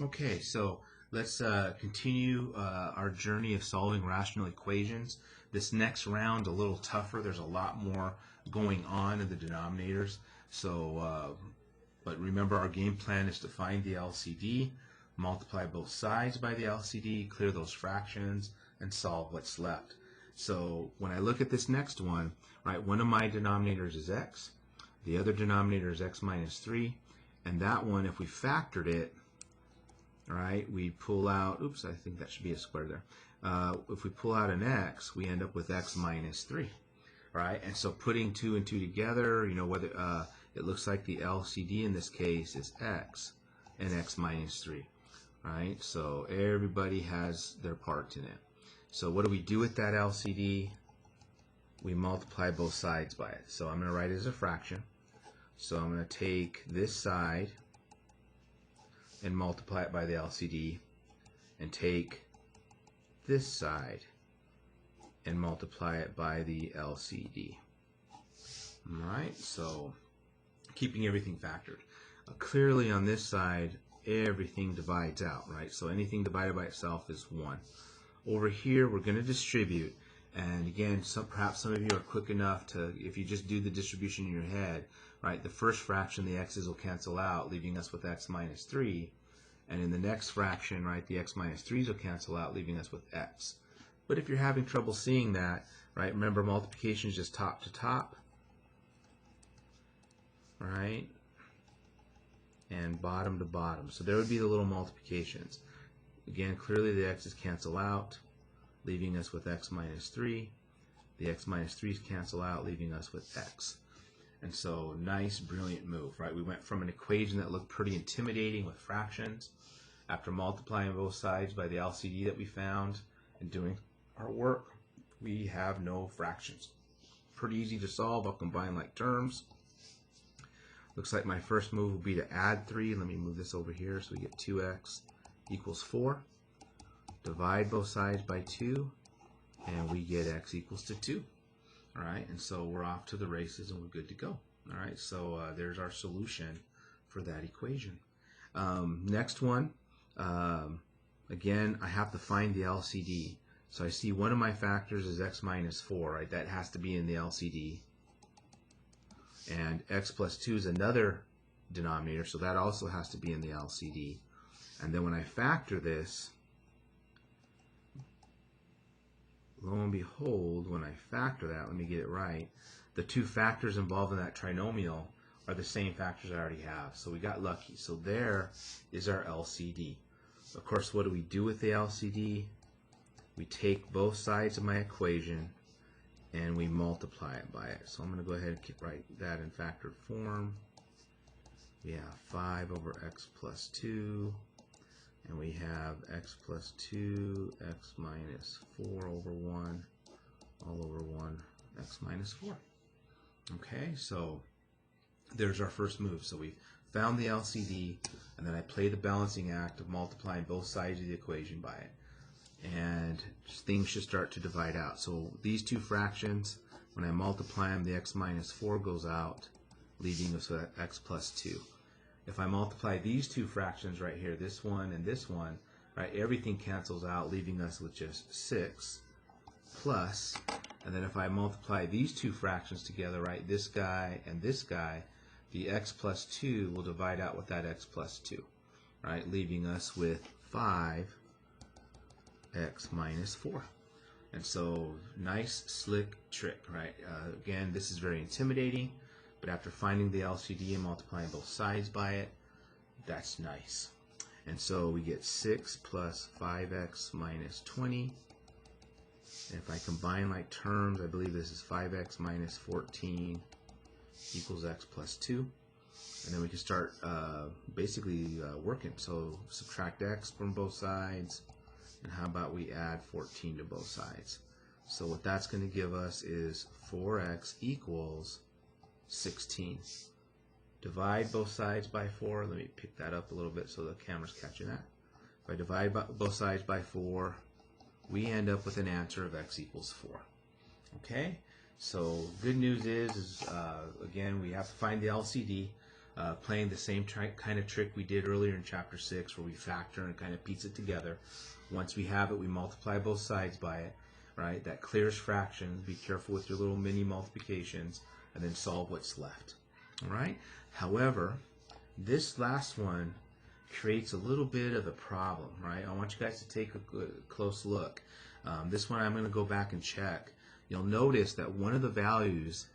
Okay, so let's continue our journey of solving rational equations. This next round a little tougher. There's a lot more going on in the denominators. So, but remember, our game plan is to find the LCD, multiply both sides by the LCD, clear those fractions, and solve what's left. So when I look at this next one, right, one of my denominators is x, the other denominator is x minus 3, and that one, if we factored it, right, we pull out, oops, I think that should be a square there. If we pull out an x, we end up with x minus 3, right? And so putting 2 and 2 together, you know, whether it looks like the LCD in this case is x and x minus 3, right? So everybody has their part in it. So what do we do with that LCD? We multiply both sides by it. So I'm going to write it as a fraction. So I'm going to take this side and multiply it by the LCD, and take this side and multiply it by the LCD. Alright, so keeping everything factored. Clearly on this side, everything divides out, right? So anything divided by itself is 1. Over here, we're going to distribute, and again, perhaps some of you are quick enough to, if you just do the distribution in your head, right, the first fraction, the x's will cancel out, leaving us with x minus 3. And in the next fraction, right, the x minus 3's will cancel out, leaving us with x. But if you're having trouble seeing that, right, remember multiplication is just top to top, right, and bottom to bottom. So there would be the little multiplications. Again, clearly the x's cancel out, leaving us with x minus 3. The x minus 3's cancel out, leaving us with x. And so, nice, brilliant move, right? We went from an equation that looked pretty intimidating with fractions. After multiplying both sides by the LCD that we found and doing our work, we have no fractions. Pretty easy to solve. I'll combine like terms. Looks like my first move will be to add 3. Let me move this over here so we get 2x equals 4. Divide both sides by 2, and we get x equals to 2. All right, and so we're off to the races and we're good to go. All right, so there's our solution for that equation. Next one, again, I have to find the LCD. So I see one of my factors is x minus 4, right? That has to be in the LCD. And x plus 2 is another denominator, so that also has to be in the LCD. And then when I factor this, lo and behold, when I factor that, let me get it right, the two factors involved in that trinomial are the same factors I already have. So we got lucky. So there is our LCD. Of course, what do we do with the LCD? We take both sides of my equation and we multiply it by it. So I'm going to go ahead and write that in factored form. We have 5 over x plus 2. And we have x plus 2, x minus 4 over 1, all over 1, x minus 4. Okay, so there's our first move. So we found the LCD, and then I play the balancing act of multiplying both sides of the equation by it. And things should start to divide out. So these two fractions, when I multiply them, the x minus 4 goes out, leaving us with x plus 2. If I multiply these two fractions right here, this one and this one, right, everything cancels out, leaving us with just 6 plus, and then if I multiply these two fractions together, right, this guy and this guy, the x plus 2 will divide out with that x plus 2, right, leaving us with 5x minus 4. And so, nice, slick trick, right? Again, this is very intimidating. But after finding the LCD and multiplying both sides by it, that's nice. And so we get 6 plus 5x minus 20. And if I combine like terms, I believe this is 5x minus 14 equals x plus 2. And then we can start basically working. So subtract x from both sides. And how about we add 14 to both sides? So what that's going to give us is 4x equals 16. Divide both sides by 4. Let me pick that up a little bit so the camera's catching that. If I divide both sides by 4, we end up with an answer of x equals 4. Okay? So good news is again, we have to find the LCD. playing the same kind of trick we did earlier in chapter 6, where we factor and kind of piece it together. Once we have it, we multiply both sides by it, right? That clears fractions. Be careful with your little mini multiplications, and then solve what's left. All right? However, this last one creates a little bit of a problem, right? I want you guys to take a close look. This one I'm going to go back and check. You'll notice that one of the values,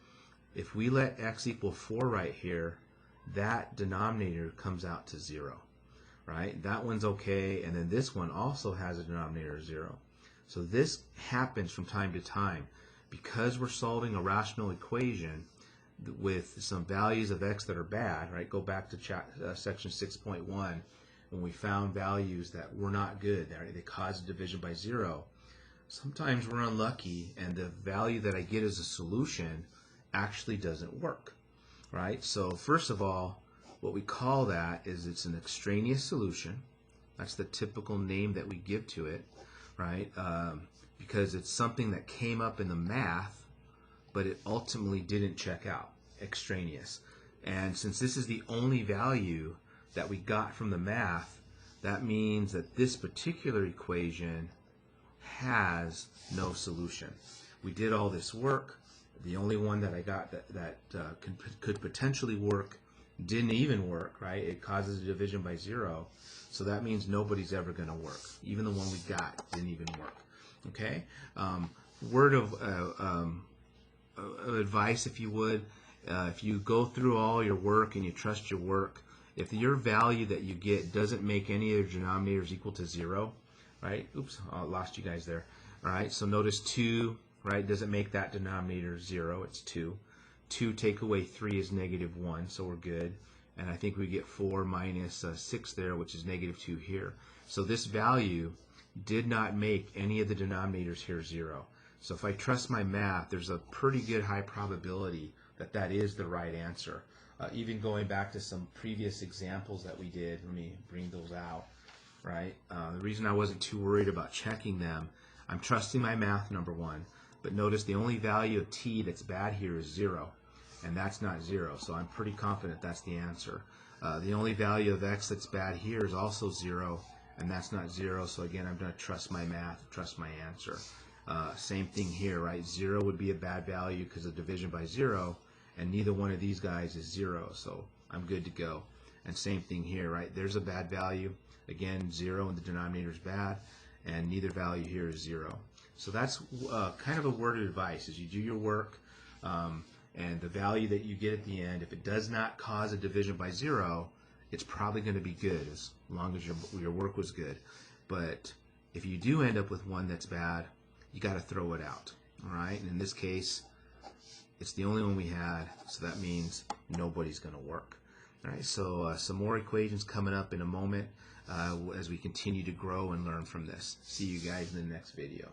if we let x equal 4 right here, that denominator comes out to 0, right? That one's okay, and then this one also has a denominator of 0. So this happens from time to time. Because we're solving a rational equation with some values of x that are bad, right? Go back to section 6.1 when we found values that were not good, they caused division by 0. Sometimes we're unlucky and the value that I get as a solution actually doesn't work, right? So first of all, what we call that is it's an extraneous solution. That's the typical name that we give to it, right? Because it's something that came up in the math, but it ultimately didn't check out, extraneous. And since this is the only value that we got from the math, that means that this particular equation has no solution. We did all this work. The only one that I got that could potentially work didn't even work, right? It causes a division by 0. So that means nobody's ever going to work. Even the one we got didn't even work. Okay? Word of advice, if you would, if you go through all your work and you trust your work, if your value that you get doesn't make any of your denominators equal to 0, right? Oops, I lost you guys there. All right, so notice 2, right, doesn't make that denominator 0, it's 2. 2 take away 3 is -1, so we're good. And I think we get 4 minus 6 there, which is -2 here. So this value did not make any of the denominators here 0. So if I trust my math, there's a pretty good high probability that that is the right answer. Even going back to some previous examples that we did, let me bring those out, right? The reason I wasn't too worried about checking them, I'm trusting my math, number one, but notice the only value of t that's bad here is 0, and that's not 0, so I'm pretty confident that's the answer. The only value of x that's bad here is also 0, and that's not 0, so again, I'm going to trust my math, trust my answer. Same thing here, right? 0 would be a bad value because of division by 0, and neither one of these guys is 0, so I'm good to go. And same thing here, right? There's a bad value. Again, 0 and the denominator is bad, and neither value here is 0. So that's kind of a word of advice, is you do your work, and the value that you get at the end, if it does not cause a division by 0, it's probably going to be good as long as your work was good. But if you do end up with one that's bad, you got to throw it out. All right? And in this case, it's the only one we had, so that means nobody's going to work. All right, so some more equations coming up in a moment as we continue to grow and learn from this. See you guys in the next video.